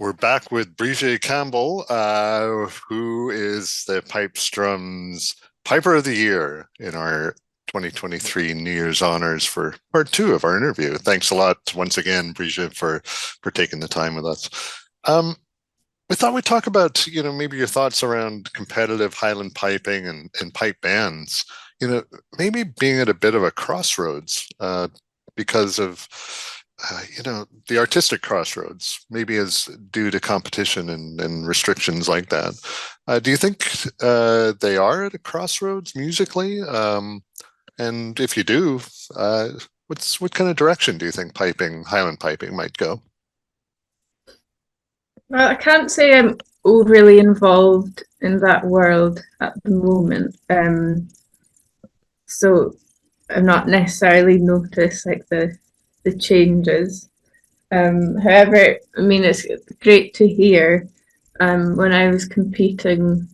We're back with Brighde Chaimbeul, who is the Pipe Strums Piper of the Year in our 2023 New Year's honors for part two of our interview. Thanks a lot once again, Brighde, for taking the time with us. We thought we'd talk about, maybe your thoughts around competitive Highland piping and pipe bands, maybe being at a bit of a crossroads because of the artistic crossroads, maybe as due to competition and restrictions like that. Do you think they are at a crossroads musically? And if you do, what kind of direction do you think Highland piping might go? Well, I can't say I'm overly involved in that world at the moment. So I've not necessarily noticed like the changes. However, I mean, it's great to hear. When I was competing,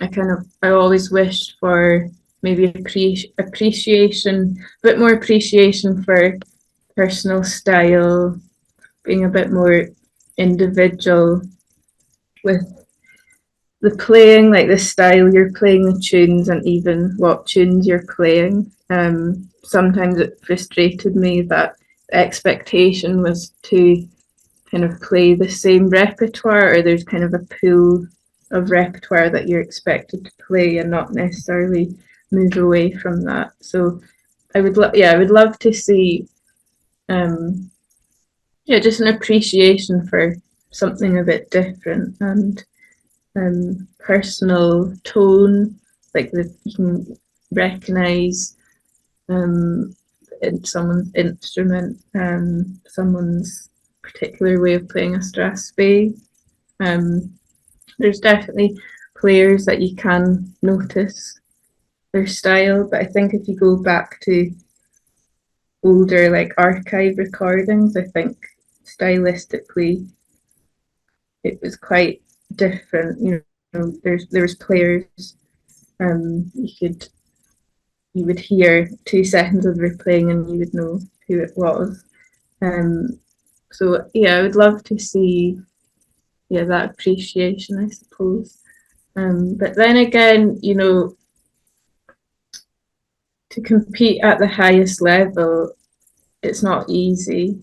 I always wished for maybe appreciation, a bit more appreciation for personal style, being a bit more individual with the playing, like the style you're playing the tunes and even what tunes you're playing. Sometimes it frustrated me that the expectation was to kind of play the same repertoire, or there's kind of a pool of repertoire that you're expected to play and not necessarily move away from that. So I would love to see just an appreciation for something a bit different and personal tone, like that you can recognize in someone's instrument, someone's particular way of playing a strath spey. There's definitely players that you can notice their style, but I think if you go back to older like archive recordings, I think stylistically it was quite different. There was players, you would hear 2 seconds of their playing and you would know who it was. So yeah, I would love to see that appreciation, I suppose. But then again, to compete at the highest level, it's not easy.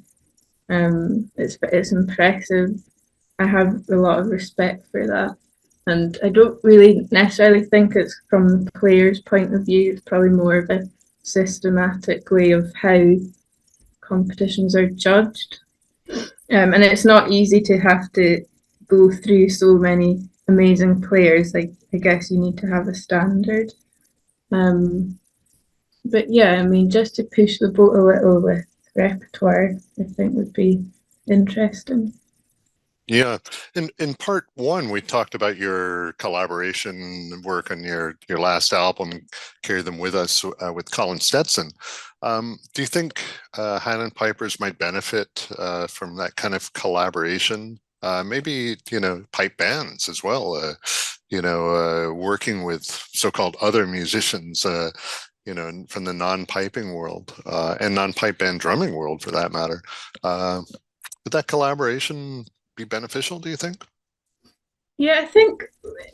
It's impressive. I have a lot of respect for that, and I don't really necessarily think it's from the player's point of view. It's probably more of a systematic way of how competitions are judged, and it's not easy to have to go through so many amazing players. Like, I guess you need to have a standard. But yeah, I mean, just to push the boat a little with repertoire, I think would be interesting. Yeah, in part one, we talked about your collaboration work on your last album, Carry Them With Us, with Colin Stetson. Do you think Highland Pipers might benefit from that kind of collaboration? Maybe, pipe bands as well, working with so-called other musicians, from the non-piping world and non-pipe band drumming world for that matter. Would that collaboration be beneficial, do you think? Yeah, I think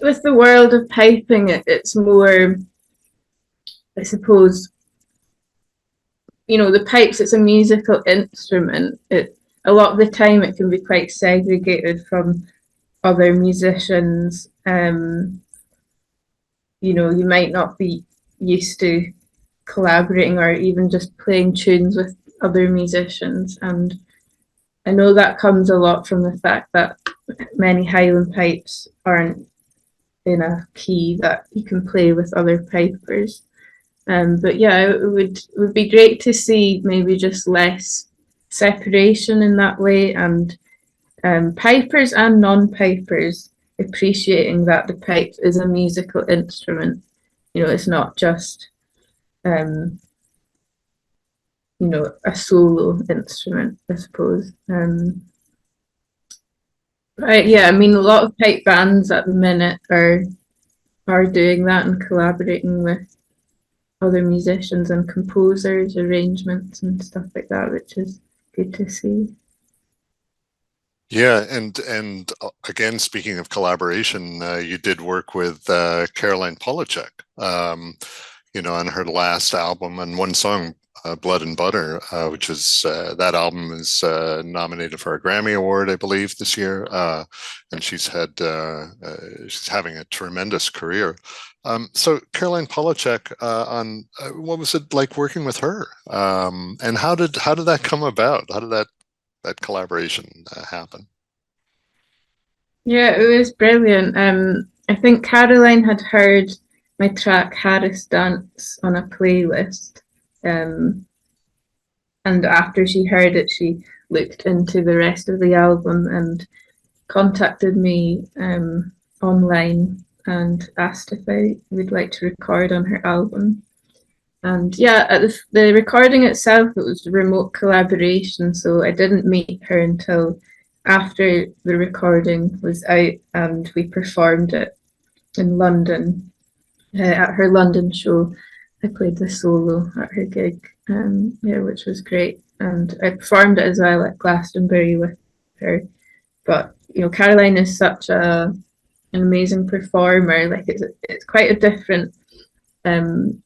with the world of piping, it's more, I suppose, the pipes, it's a musical instrument. A lot of the time it can be quite segregated from other musicians. You might not be used to collaborating or even just playing tunes with other musicians, and I know that comes a lot from the fact that many Highland pipes aren't in a key that you can play with other pipers. But yeah, it would be great to see maybe just less separation in that way, and pipers and non-pipers appreciating that the pipe is a musical instrument. It's not just a solo instrument, I suppose. Right, yeah, I mean, a lot of pipe bands at the minute are doing that and collaborating with other musicians and composers, arrangements and stuff like that, which is good to see. Yeah, and again, speaking of collaboration, you did work with Caroline Polachek, on her last album and one song, "Blood and Butter," which is that album is nominated for a Grammy Award, I believe, this year, and she's having a tremendous career. So Caroline Polachek, on what was it like working with her, and how did that come about? How did that collaboration happen? Yeah, it was brilliant. I think Caroline had heard my track Harris Dance on a playlist. Um, and after she heard it, she looked into the rest of the album and contacted me online and asked if I would like to record on her album. And yeah, at the recording itself, it was a remote collaboration, so I didn't meet her until after the recording was out and we performed it in London. At her London show, I played the solo at her gig, yeah, which was great. And I performed it as well at Glastonbury with her. But Caroline is such an amazing performer. Like it's quite a different um,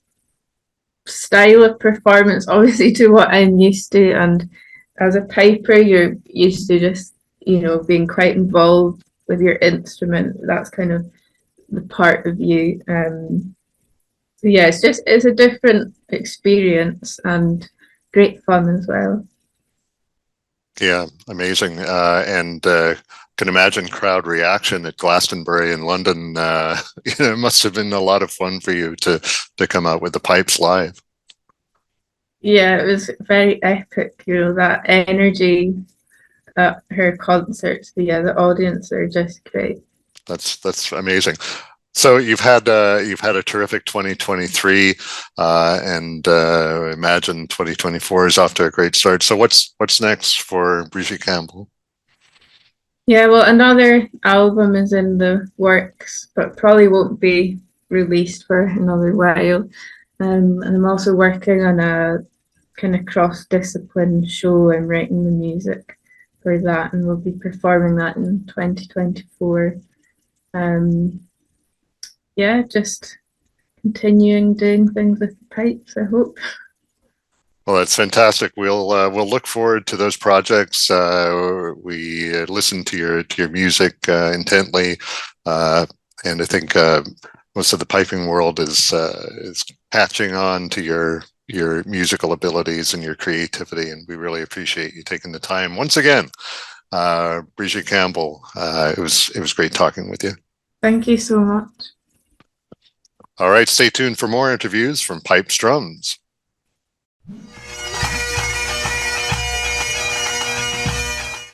style of performance, obviously, to what I'm used to. And as a piper, you're used to just being quite involved with your instrument. That's kind of the part of you. So yeah, it's a different experience and great fun as well. Yeah, amazing. And can imagine crowd reaction at Glastonbury in London. It must have been a lot of fun for you to come out with the pipes live. Yeah, it was very epic. That energy at her concerts. Yeah, the audience are just great. That's amazing. So you've had a terrific 2023, and imagine 2024 is off to a great start. So what's next for Brigitte Campbell? Yeah, well, another album is in the works, but probably won't be released for another while. And I'm also working on a kind of cross-discipline show. I'm writing the music for that, and we'll be performing that in 2024. Um, yeah, just continuing doing things with the pipes, I hope. Well, that's fantastic. We'll look forward to those projects. We listen to your music intently, and I think most of the piping world is catching on to your musical abilities and your creativity, and we really appreciate you taking the time once again. Brigitte Campbell, it was great talking with you. Thank you so much. All right, stay tuned for more interviews from Pipes Drums.